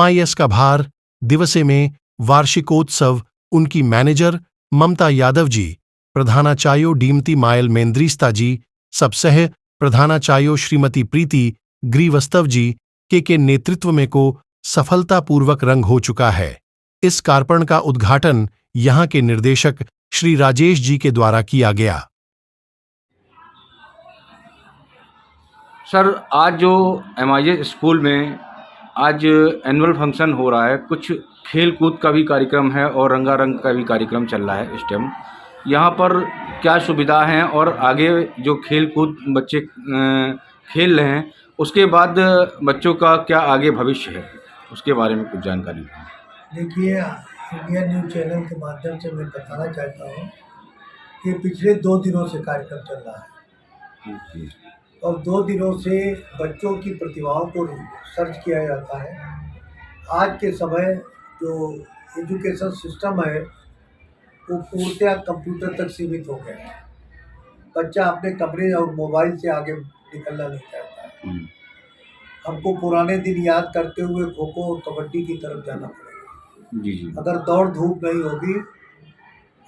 MIS का भार दिवसे में वार्षिकोत्सव उनकी मैनेजर ममता यादव जी, प्रधानाचार्यो डीमती मायल मेंद्रीस्ता जी, सबसह प्रधानाचार्यो श्रीमती प्रीति ग्रीवस्तव जी के नेतृत्व में को सफलतापूर्वक रंग हो चुका है। इस कार्पण का उद्घाटन यहाँ के निर्देशक श्री राजेश जी के द्वारा किया गया। सर, आज जो MIS स्कूल में आज एनुअल फंक्शन हो रहा है, कुछ खेल कूद का भी कार्यक्रम है और रंगारंग का भी कार्यक्रम चल रहा है इस टाइम। यहाँ पर क्या सुविधा हैं और आगे जो खेल कूद बच्चे खेल रहे हैं उसके बाद बच्चों का क्या आगे भविष्य है, उसके बारे में कुछ जानकारी। देखिए, इंडिया न्यूज़ चैनल के माध्यम से मैं बताना चाहता हूँ कि पिछले 2 दिनों से कार्यक्रम चल रहा है और 2 दिनों से बच्चों की प्रतिभाओं को सर्च किया जाता है। आज के समय जो एजुकेशन सिस्टम है वो पूर्णतः कंप्यूटर तक सीमित हो गया है। बच्चा अपने कमरे और मोबाइल से आगे निकलना नहीं चाहता है। हमको पुराने दिन याद करते हुए खो खो और कबड्डी की तरफ जाना पड़ेगा। जी। अगर दौड़ धूप नहीं होगी,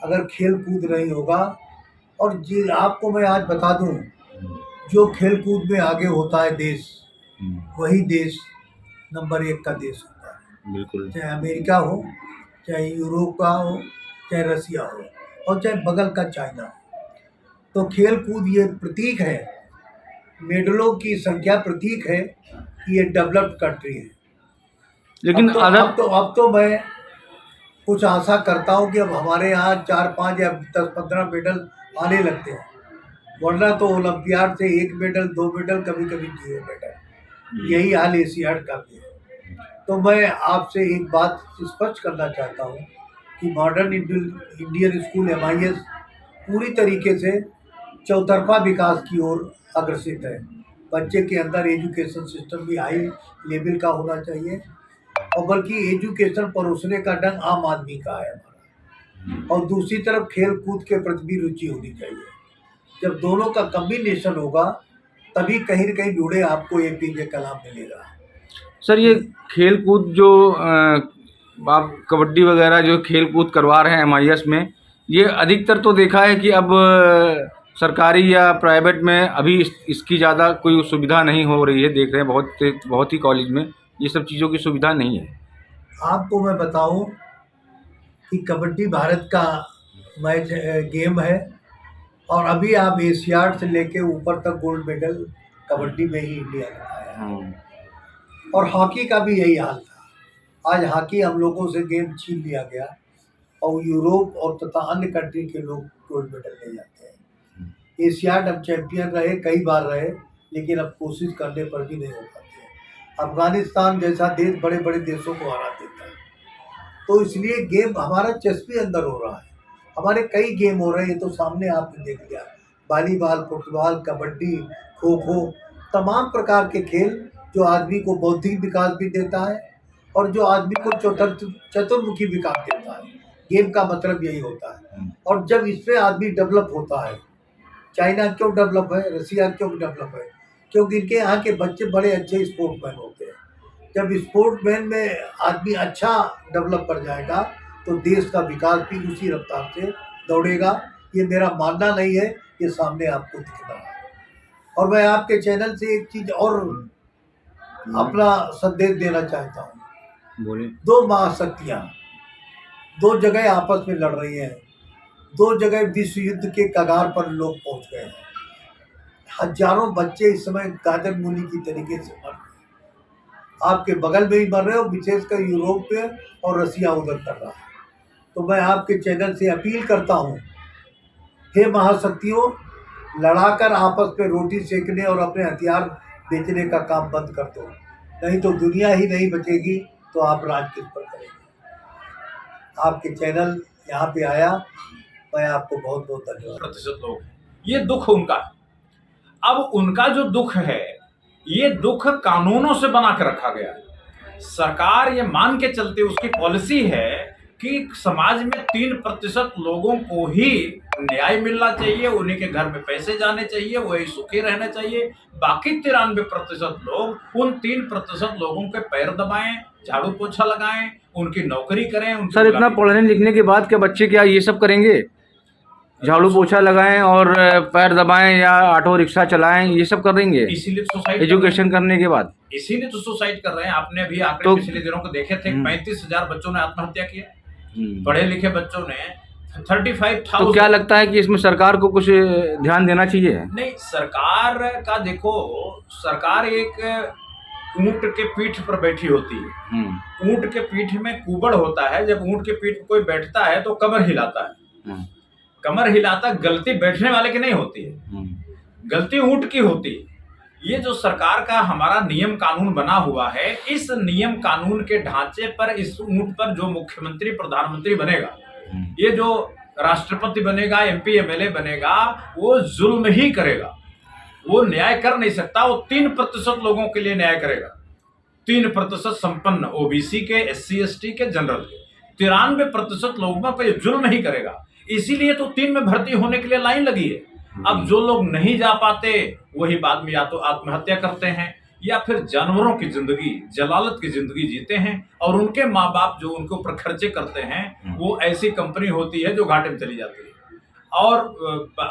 अगर खेल कूद नहीं होगा, और जी आपको मैं आज बता दूं, जो खेल कूद में आगे होता है देश, वही देश नंबर 1 का देश होता है। बिल्कुल। चाहे अमेरिका हो, चाहे यूरोप का हो, चाहे रसिया हो, और चाहे बगल का चाइना हो। तो खेल कूद ये प्रतीक है, मेडलों की संख्या प्रतीक है कि ये डेवलप्ड कंट्री है। लेकिन अब तो मैं कुछ आशा करता हूँ कि अब हमारे यहाँ 4-5 या 10-15 मेडल आने लगते हैं, वरना तो ओलंपियाड से 1 मेडल 2 मेडल, कभी कभी 0 मेडल। यही हाल एशियाड का भी है। तो मैं आपसे एक बात स्पष्ट करना चाहता हूँ कि मॉडर्न इंडियन स्कूल MIS पूरी तरीके से चौतरफा विकास की ओर अग्रसित है। बच्चे के अंदर एजुकेशन सिस्टम भी हाई लेवल का होना चाहिए, और बल्कि एजुकेशन परोसने का ढंग आम आदमी का है हमारा, और दूसरी तरफ खेल कूद के प्रति भी रुचि होनी चाहिए। जब दोनों का कम्बिनेशन होगा तभी कहीं न कहीं ढूंढे आपको APJ कलाम मिलेगा। सर, ये खेल कूद जो आप कबड्डी वगैरह जो खेल कूद करवा रहे हैं MIS में, ये अधिकतर तो देखा है कि अब सरकारी या प्राइवेट में अभी इसकी ज़्यादा कोई सुविधा नहीं हो रही है। देख रहे हैं बहुत ही कॉलेज में ये सब चीज़ों की सुविधा नहीं है। आपको मैं बताऊं कि कबड्डी भारत का गेम है, और अभी आप एशियाड से लेके ऊपर तक गोल्ड मेडल कबड्डी में ही इंडिया ने पाया है। और हॉकी का भी यही हाल था। आज हॉकी हम लोगों से गेम छीन लिया गया और यूरोप और तथा अन्य कंट्री के लोग गोल्ड मेडल ले जाते हैं। एशियाड हम चैंपियन रहे, कई बार रहे, लेकिन अब कोशिश करने पर भी नहीं हो पाती है। अफगानिस्तान जैसा देश बड़े बड़े देशों को हरा देता है। तो इसलिए गेम हमारा चस्पी अंदर हो रहा है। हमारे कई गेम हो रहे हैं, तो सामने आपने देख लिया, वॉलीबॉल, फुटबॉल, कबड्डी, खो खो, तमाम प्रकार के खेल जो आदमी को बौद्धिक विकास भी देता है और जो आदमी को चतुर्मुखी विकास देता है। गेम का मतलब यही होता है। और जब इसमें आदमी डेवलप होता है, चाइना क्यों डेवलप है, रसिया क्यों डेवलप है, क्योंकि इनके यहाँ के बच्चे बड़े अच्छे स्पोर्ट्समैन होते हैं। जब स्पोर्ट्समैन में आदमी अच्छा डेवलप कर जाएगा तो देश का विकास भी उसी रफ्तार से दौड़ेगा। ये मेरा मानना नहीं है, ये सामने आपको दिख रहा है। और मैं आपके चैनल से एक चीज़ और अपना संदेश देना चाहता हूँ। बोलिए। 2 महाशक्तियाँ 2 जगह आपस में लड़ रही हैं, 2 जगह विश्व युद्ध के कगार पर लोग पहुँच गए हैं। हजारों बच्चे इस समय गाजर मूली की तरीके से मर रहे हैं। आपके बगल में ही मर रहे हो, विशेषकर यूरोप पे, और रसिया उधर कर रहा है। तो मैं आपके चैनल से अपील करता हूँ, हे महाशक्तियों, लड़ाकर आपस में रोटी सेकने और अपने हथियार बेचने का काम बंद कर दो, नहीं तो दुनिया ही नहीं बचेगी, तो आप राज किस पर करेंगे। आपके चैनल यहाँ पे आया, मैं आपको बहुत बहुत धन्यवाद। प्रतिशत लोग ये दुख उनका, अब उनका जो दुख है ये दुख कानूनों से बना के रखा गया है। सरकार ये मान के चलती, उसकी पॉलिसी है कि समाज में 3% लोगों को ही न्याय मिलना चाहिए, उन्हीं के घर में पैसे जाने चाहिए, वही सुखी रहना चाहिए। बाकी 93% लोग उन 3% लोगों के पैर दबाएं, झाड़ू पोछा लगाएं, उनकी नौकरी करें। उनकी सर, इतना पढ़ने लिखने के बाद क्या बच्चे क्या ये सब करेंगे? झाड़ू पोछा लगाएं और पैर दबाएं या ऑटो रिक्शा चलाएं, ये सब करेंगे इसीलिए सुसाइड एजुकेशन करने के बाद? इसीलिए तो सुसाइड कर रहे हैं। आपने अभी आंकड़े तो पिछले दिनों को देखे थे, 35,000 बच्चों ने आत्महत्या किया, हम्म। पढ़े लिखे बच्चों ने। 35,000। तो क्या लगता है कि इसमें सरकार को कुछ ध्यान देना चाहिए? नहीं, सरकार का देखो, सरकार एक ऊंट के पीठ पर बैठी होती है। ऊंट के पीठ में कुबड़ होता है। जब ऊंट के पीठ पर कोई बैठता है तो कमर हिलाता है। कमर हिलाता, गलती बैठने वाले की नहीं होती है, गलती ऊंट की होती है। ये जो सरकार का हमारा नियम कानून बना हुआ है, इस नियम कानून के ढांचे पर इस ऊंट पर जो मुख्यमंत्री प्रधानमंत्री बनेगा, ये जो राष्ट्रपति बनेगा, एमपी एमएलए बनेगा, वो जुल्म ही करेगा, वो न्याय कर नहीं सकता। वो 3% लोगों के लिए न्याय करेगा, 3% संपन्न ओबीसी के, SC ST के, जनरल के। 93% लोगों पर जुल्म ही करेगा। इसीलिए तो 3 में भर्ती होने के लिए लाइन लगी है। अब जो लोग नहीं जा पाते वही बाद में या तो आत्महत्या करते हैं या फिर जानवरों की जिंदगी, जलालत की जिंदगी जीते हैं। और उनके माँ बाप जो उनके ऊपर खर्चे करते हैं, वो ऐसी कंपनी होती है जो घाटे में चली जाती है, और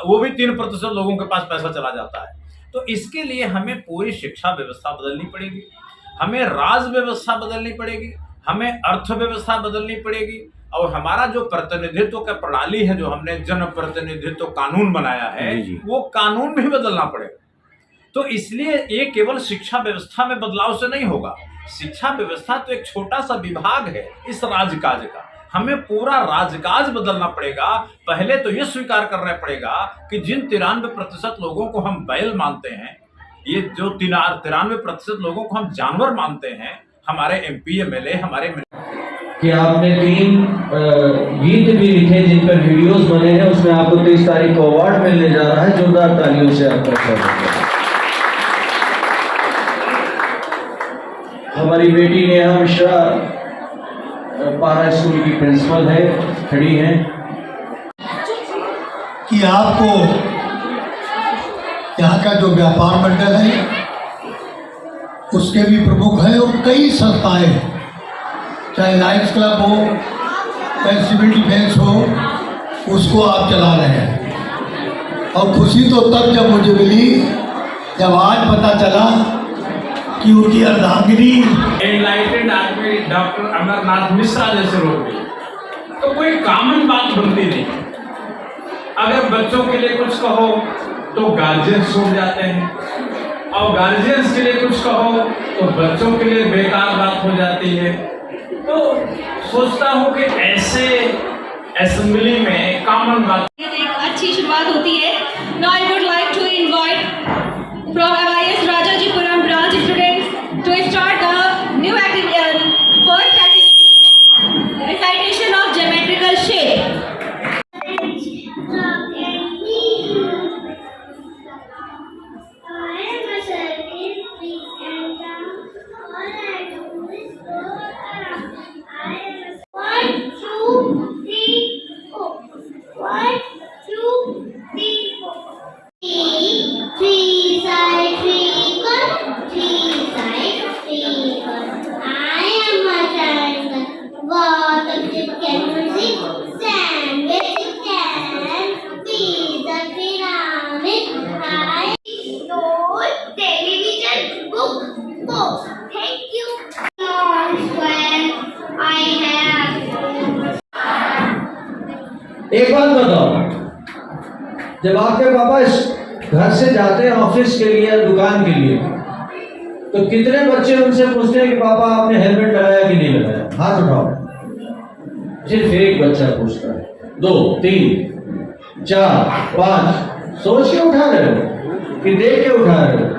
वो भी 3% लोगों के पास पैसा चला जाता है। तो इसके लिए हमें पूरी शिक्षा व्यवस्था बदलनी पड़ेगी, हमें राज व्यवस्था बदलनी पड़ेगी, हमें अर्थव्यवस्था बदलनी पड़ेगी, और हमारा जो प्रतिनिधित्व का प्रणाली है, जो हमने जन प्रतिनिधित्व कानून बनाया है, वो कानून भी बदलना पड़ेगा। तो इसलिए ये केवल शिक्षा व्यवस्था में बदलाव से नहीं होगा। शिक्षा व्यवस्था तो एक छोटा सा विभाग है इस राजकाज का, हमें पूरा राजकाज बदलना पड़ेगा। पहले तो ये स्वीकार करना पड़ेगा कि जिन 93% लोगों को हम बैल मानते हैं, ये जो 93% लोगों को हम जानवर मानते हैं, हमारे MP MLA, हमारे कि आपने 3 गीत भी लिखे जिन पर वीडियोस बने हैं, उसमें आपको 23 तारीख को अवार्ड मिलने जा रहा है। जोरदार तालियों से आपका स्वागत है। हमारी बेटी नेहा मिश्रा पारा स्कूल की प्रिंसिपल है, खड़ी हैं। कि आपको यहाँ का जो व्यापार मंडल है उसके भी प्रमुख हैं, और कई संस्थाएं हैं, चाहे लायंस क्लब हो, चाहे सिविल डिफेंस हो, उसको आप चला रहे हैं। और खुशी तो तब जब मुझे मिली जब आज पता चला कि उनकी अर्धांगिनी एनलाइटेड आदमी डॉक्टर अमरनाथ मिश्रा जैसे लोग भी, तो कोई कॉमन बात बनती नहीं। अगर बच्चों के लिए कुछ कहो तो गार्जियंस छूट जाते हैं, और गार्जियंस के लिए कुछ कहो तो बच्चों के लिए बेकार बात हो जाती है। तो सोचता हूँ कि ऐसे असेंबली में कॉमन बात एक अच्छी शुरुआत होती है। Now I would like to invite from MIS Rajajipuram branch students to start the new activity, first activity, recitation of geometrical shape. एक बात बताओ, जब आपके पापा इस घर से जाते हैं ऑफिस के लिए या दुकान के लिए, तो कितने बच्चे उनसे पूछते हैं कि पापा आपने हेलमेट लगाया कि नहीं लगाया? हाथ उठाओ। सिर्फ एक बच्चा पूछता है, 2, 3, 4, 5। सोच के उठा रहे हो कि देख के उठा रहे हो?